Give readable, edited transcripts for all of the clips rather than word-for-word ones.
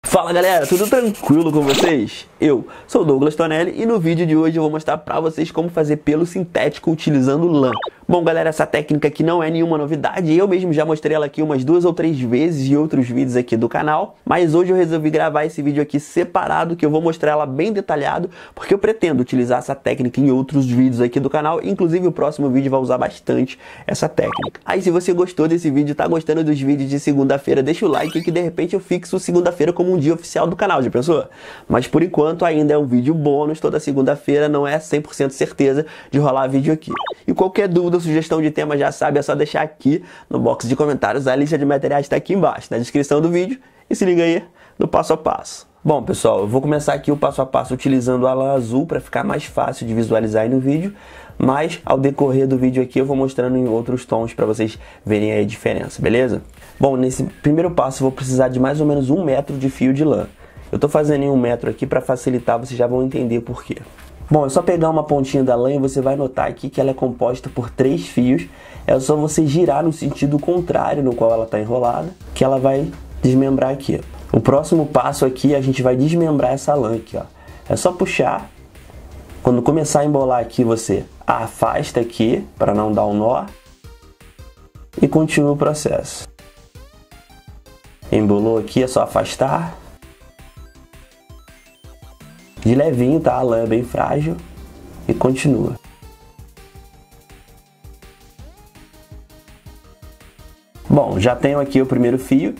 Fala galera, tudo tranquilo com vocês? Eu sou o Douglas Tonelli e no vídeo de hoje eu vou mostrar pra vocês como fazer pelo sintético utilizando lã. Bom galera, essa técnica aqui não é nenhuma novidade, eu mesmo já mostrei ela aqui umas 2 ou 3 vezes em outros vídeos aqui do canal, mas hoje eu resolvi gravar esse vídeo aqui separado, que eu vou mostrar ela bem detalhado, porque eu pretendo utilizar essa técnica em outros vídeos aqui do canal, inclusive o próximo vídeo vai usar bastante essa técnica. Aí se você gostou desse vídeo, tá gostando dos vídeos de segunda-feira, deixa o like que de repente eu fixo segunda-feira como um dia oficial do canal, já pensou? Mas por enquanto ainda é um vídeo bônus, toda segunda-feira não é 100% certeza de rolar vídeo aqui. E qualquer dúvida, sugestão de tema, já sabe, é só deixar aqui no box de comentários, a lista de materiais está aqui embaixo, na descrição do vídeo, e se liga aí no passo a passo. Bom pessoal, eu vou começar aqui o passo a passo utilizando a lã azul para ficar mais fácil de visualizar aí no vídeo, mas ao decorrer do vídeo aqui eu vou mostrando em outros tons para vocês verem aí a diferença, beleza? Bom, nesse primeiro passo eu vou precisar de mais ou menos 1 metro de fio de lã. Eu estou fazendo em 1 metro aqui para facilitar, vocês já vão entender por quê. Bom, é só pegar uma pontinha da lã e você vai notar aqui que ela é composta por 3 fios. É só você girar no sentido contrário no qual ela está enrolada, que ela vai desmembrar aqui. O próximo passo aqui, a gente vai desmembrar essa lã aqui, ó. É só puxar. Quando começar a embolar aqui, você afasta aqui para não dar um nó e continua o processo. Embolou aqui, é só afastar. De levinho, tá? A lã é bem frágil e continua. Bom, já tenho aqui o primeiro fio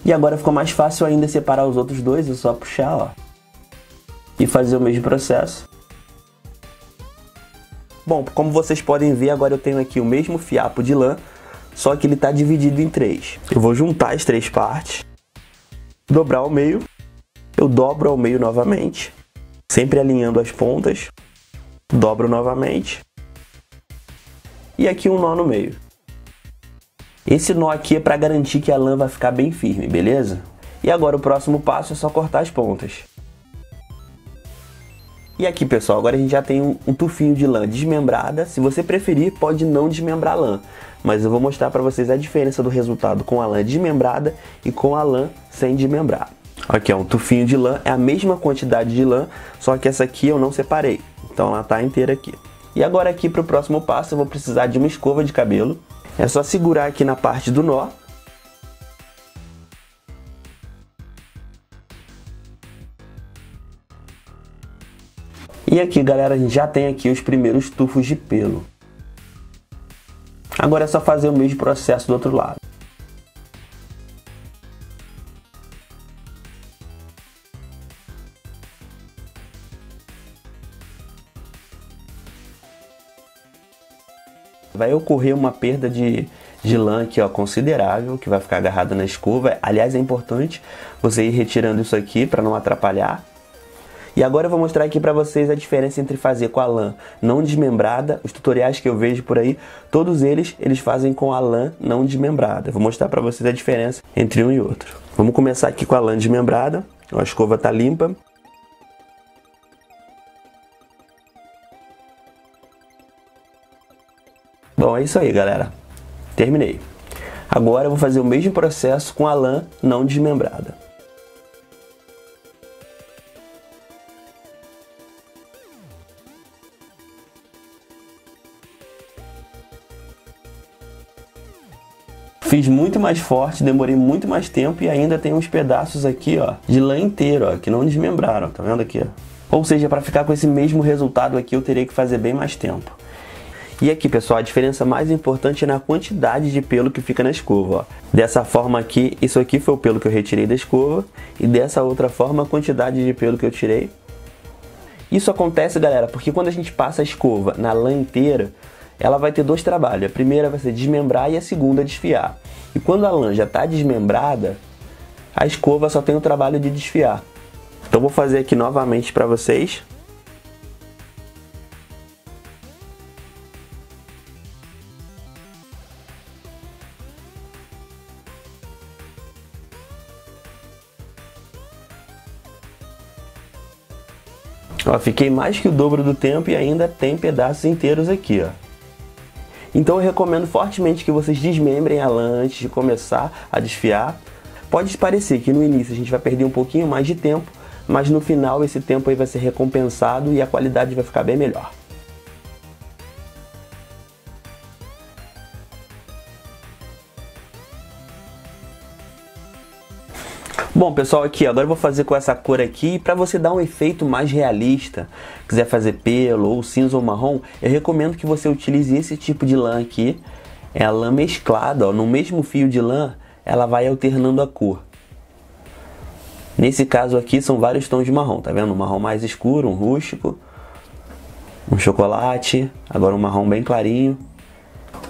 e agora ficou mais fácil ainda separar os outros dois, é só puxar, ó, e fazer o mesmo processo. Bom, como vocês podem ver, agora eu tenho aqui o mesmo fiapo de lã, só que ele está dividido em 3. Eu vou juntar as 3 partes, dobrar ao meio, eu dobro ao meio novamente, sempre alinhando as pontas, dobro novamente, e aqui um nó no meio. Esse nó aqui é para garantir que a lã vai ficar bem firme, beleza? E agora o próximo passo é só cortar as pontas. E aqui pessoal, agora a gente já tem um tufinho de lã desmembrada. Se você preferir, pode não desmembrar a lã, mas eu vou mostrar para vocês a diferença do resultado com a lã desmembrada e com a lã sem desmembrar. Aqui ó, um tufinho de lã, é a mesma quantidade de lã, só que essa aqui eu não separei, então ela tá inteira aqui. E agora aqui para o próximo passo eu vou precisar de uma escova de cabelo. É só segurar aqui na parte do nó. E aqui galera, a gente já tem aqui os primeiros tufos de pelo. Agora é só fazer o mesmo processo do outro lado. Vai ocorrer uma perda de lã aqui, ó, considerável, que vai ficar agarrada na escova. Aliás, é importante você ir retirando isso aqui para não atrapalhar. E agora eu vou mostrar aqui para vocês a diferença entre fazer com a lã não desmembrada. Os tutoriais que eu vejo por aí, todos eles fazem com a lã não desmembrada. Eu vou mostrar para vocês a diferença entre um e outro. Vamos começar aqui com a lã desmembrada. A escova tá limpa. Bom, é isso aí, galera. Terminei. Agora eu vou fazer o mesmo processo com a lã não desmembrada. Fiz muito mais forte, demorei muito mais tempo e ainda tem uns pedaços aqui, ó, de lã inteiro, ó, que não desmembraram, tá vendo aqui, ó? Ou seja, para ficar com esse mesmo resultado aqui eu teria que fazer bem mais tempo. E aqui pessoal, a diferença mais importante é na quantidade de pelo que fica na escova, ó. Dessa forma aqui, isso aqui foi o pelo que eu retirei da escova, e dessa outra forma a quantidade de pelo que eu tirei. Isso acontece, galera, porque quando a gente passa a escova na lã inteira, ela vai ter 2 trabalhos. A primeira vai ser desmembrar e a segunda desfiar. E quando a lã já está desmembrada, a escova só tem o trabalho de desfiar. Então vou fazer aqui novamente para vocês. Ó, fiquei mais que o dobro do tempo e ainda tem pedaços inteiros aqui, ó. Então eu recomendo fortemente que vocês desmembrem a lã antes de começar a desfiar. Pode parecer que no início a gente vai perder um pouquinho mais de tempo, mas no final esse tempo aí vai ser recompensado e a qualidade vai ficar bem melhor. Bom pessoal, aqui agora eu vou fazer com essa cor aqui, para você dar um efeito mais realista, quiser fazer pelo ou cinza ou marrom, eu recomendo que você utilize esse tipo de lã aqui, é a lã mesclada, ó, no mesmo fio de lã ela vai alternando a cor. Nesse caso aqui são vários tons de marrom, tá vendo? Um marrom mais escuro, um rústico, um chocolate, agora um marrom bem clarinho.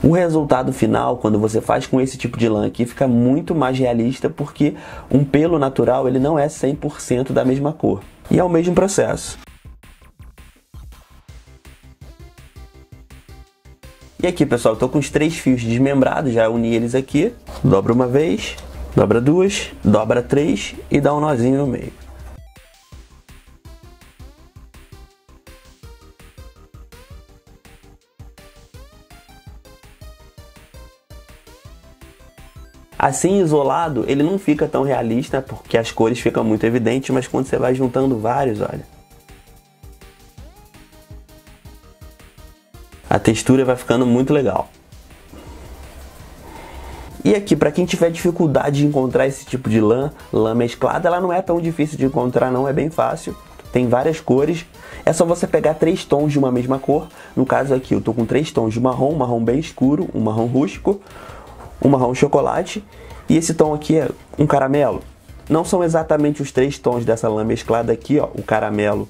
O resultado final, quando você faz com esse tipo de lã aqui, fica muito mais realista, porque um pelo natural ele não é 100% da mesma cor. E é o mesmo processo. E aqui pessoal, eu tô com os 3 fios desmembrados, já uni eles aqui. Dobra uma vez, dobra 2, dobra 3 e dá um nozinho no meio. Assim isolado, ele não fica tão realista, porque as cores ficam muito evidentes, mas quando você vai juntando vários, olha, a textura vai ficando muito legal. E aqui, para quem tiver dificuldade de encontrar esse tipo de lã mesclada, ela não é tão difícil de encontrar não, é bem fácil. Tem várias cores, é só você pegar 3 tons de uma mesma cor. No caso aqui eu tô com 3 tons de marrom, um marrom bem escuro, um marrom rústico, um marrom chocolate, e esse tom aqui é um caramelo. Não são exatamente os 3 tons dessa lã mesclada aqui, ó, o caramelo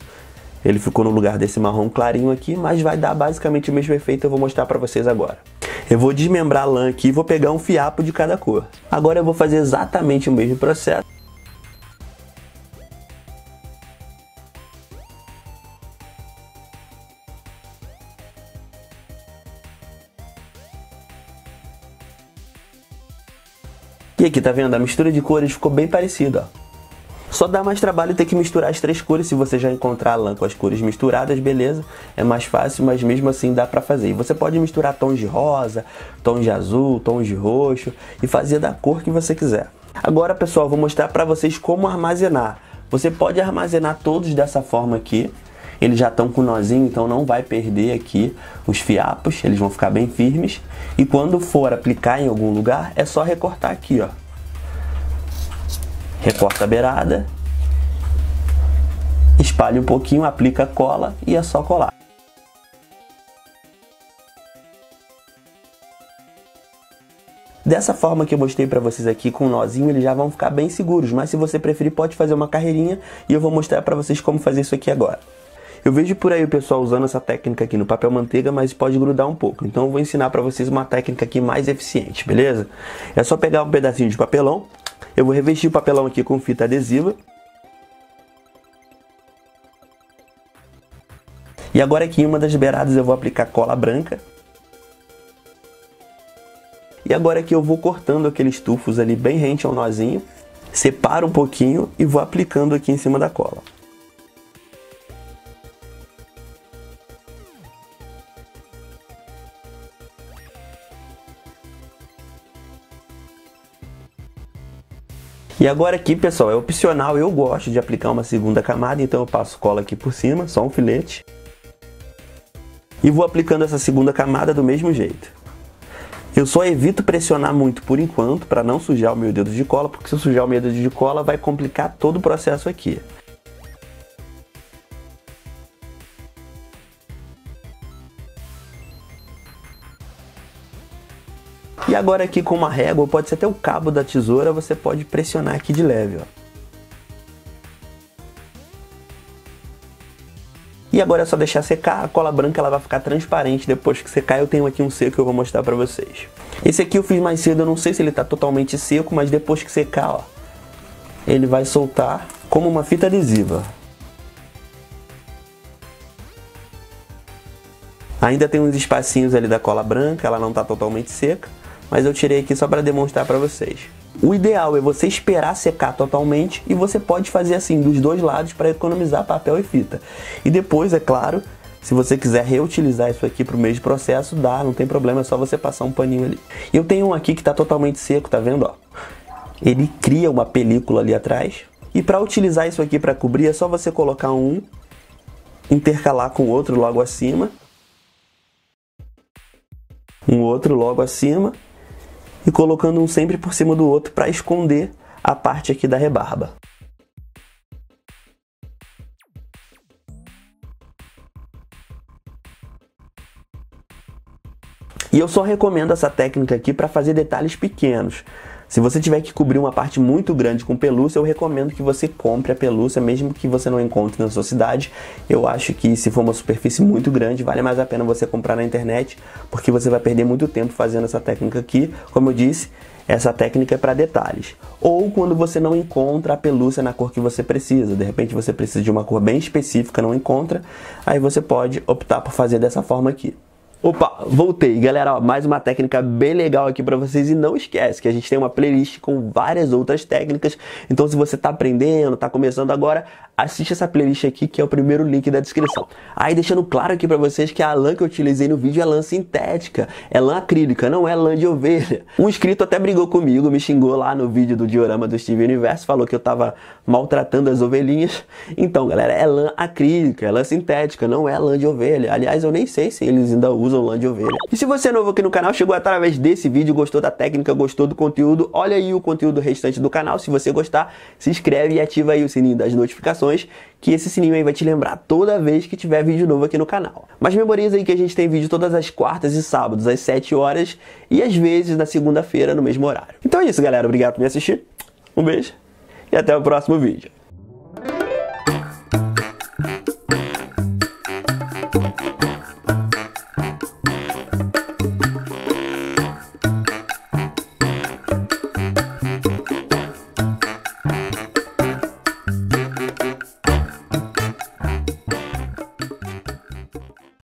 ele ficou no lugar desse marrom clarinho aqui, mas vai dar basicamente o mesmo efeito, eu vou mostrar pra vocês agora. Eu vou desmembrar a lã aqui e vou pegar um fiapo de cada cor. Agora eu vou fazer exatamente o mesmo processo. E aqui, tá vendo? A mistura de cores ficou bem parecida, ó. Só dá mais trabalho ter que misturar as 3 cores. Se você já encontrar a lã com as cores misturadas, beleza, é mais fácil, mas mesmo assim dá pra fazer. E você pode misturar tons de rosa, tons de azul, tons de roxo e fazer da cor que você quiser. Agora, pessoal, vou mostrar pra vocês como armazenar. Você pode armazenar todos dessa forma aqui. Eles já estão com nozinho, então não vai perder aqui os fiapos, eles vão ficar bem firmes. E quando for aplicar em algum lugar, é só recortar aqui, ó. Recorta a beirada, espalha um pouquinho, aplica a cola e é só colar. Dessa forma que eu mostrei pra vocês aqui com o nozinho, eles já vão ficar bem seguros, mas se você preferir pode fazer uma carreirinha e eu vou mostrar pra vocês como fazer isso aqui agora. Eu vejo por aí o pessoal usando essa técnica aqui no papel manteiga, mas pode grudar um pouco. Então eu vou ensinar pra vocês uma técnica aqui mais eficiente, beleza? É só pegar um pedacinho de papelão, eu vou revestir o papelão aqui com fita adesiva. E agora aqui em uma das beiradas eu vou aplicar cola branca. E agora aqui eu vou cortando aqueles tufos ali bem rente ao nozinho. Separo um pouquinho e vou aplicando aqui em cima da cola. E agora aqui, pessoal, é opcional, eu gosto de aplicar uma segunda camada, então eu passo cola aqui por cima, só um filete. E vou aplicando essa segunda camada do mesmo jeito. Eu só evito pressionar muito por enquanto, para não sujar o meu dedo de cola, porque se eu sujar o meu dedo de cola vai complicar todo o processo aqui. E agora aqui com uma régua, pode ser até o cabo da tesoura, você pode pressionar aqui de leve, ó. E agora é só deixar secar, a cola branca ela vai ficar transparente depois que secar. Eu tenho aqui um seco que eu vou mostrar pra vocês. Esse aqui eu fiz mais cedo, eu não sei se ele tá totalmente seco, mas depois que secar, ó, ele vai soltar como uma fita adesiva. Ainda tem uns espacinhos ali da cola branca, ela não tá totalmente seca. Mas eu tirei aqui só para demonstrar para vocês. O ideal é você esperar secar totalmente e você pode fazer assim dos dois lados para economizar papel e fita. E depois, é claro, se você quiser reutilizar isso aqui para o mesmo processo, dá, não tem problema, é só você passar um paninho ali. E eu tenho um aqui que está totalmente seco, tá vendo? Ó? Ele cria uma película ali atrás. E para utilizar isso aqui para cobrir, é só você colocar um, intercalar com o outro logo acima. Um outro logo acima. E colocando um sempre por cima do outro para esconder a parte aqui da rebarba. E eu só recomendo essa técnica aqui para fazer detalhes pequenos. Se você tiver que cobrir uma parte muito grande com pelúcia, eu recomendo que você compre a pelúcia, mesmo que você não encontre na sua cidade. Eu acho que se for uma superfície muito grande, vale mais a pena você comprar na internet, porque você vai perder muito tempo fazendo essa técnica aqui. Como eu disse, essa técnica é para detalhes. Ou quando você não encontra a pelúcia na cor que você precisa, de repente você precisa de uma cor bem específica, não encontra, aí você pode optar por fazer dessa forma aqui. Opa, voltei. Galera, ó, mais uma técnica bem legal aqui pra vocês. E não esquece que a gente tem uma playlist com várias outras técnicas. Então se você tá aprendendo, tá começando agora, assiste essa playlist aqui, que é o primeiro link da descrição. Aí deixando claro aqui pra vocês que a lã que eu utilizei no vídeo é lã sintética. É lã acrílica, não é lã de ovelha. Um inscrito até brigou comigo, me xingou lá no vídeo do diorama do Steven Universo, falou que eu tava maltratando as ovelhinhas. Então galera, é lã acrílica, é lã sintética, não é lã de ovelha. Aliás, eu nem sei se eles ainda usam lã de ovelha. E se você é novo aqui no canal, chegou através desse vídeo, gostou da técnica, gostou do conteúdo, olha aí o conteúdo restante do canal. Se você gostar, se inscreve e ativa aí o sininho das notificações, que esse sininho aí vai te lembrar toda vez que tiver vídeo novo aqui no canal. Mas memoriza aí que a gente tem vídeo todas as quartas e sábados às 7 horas e às vezes na segunda-feira no mesmo horário. Então é isso, galera. Obrigado por me assistir. Um beijo e até o próximo vídeo.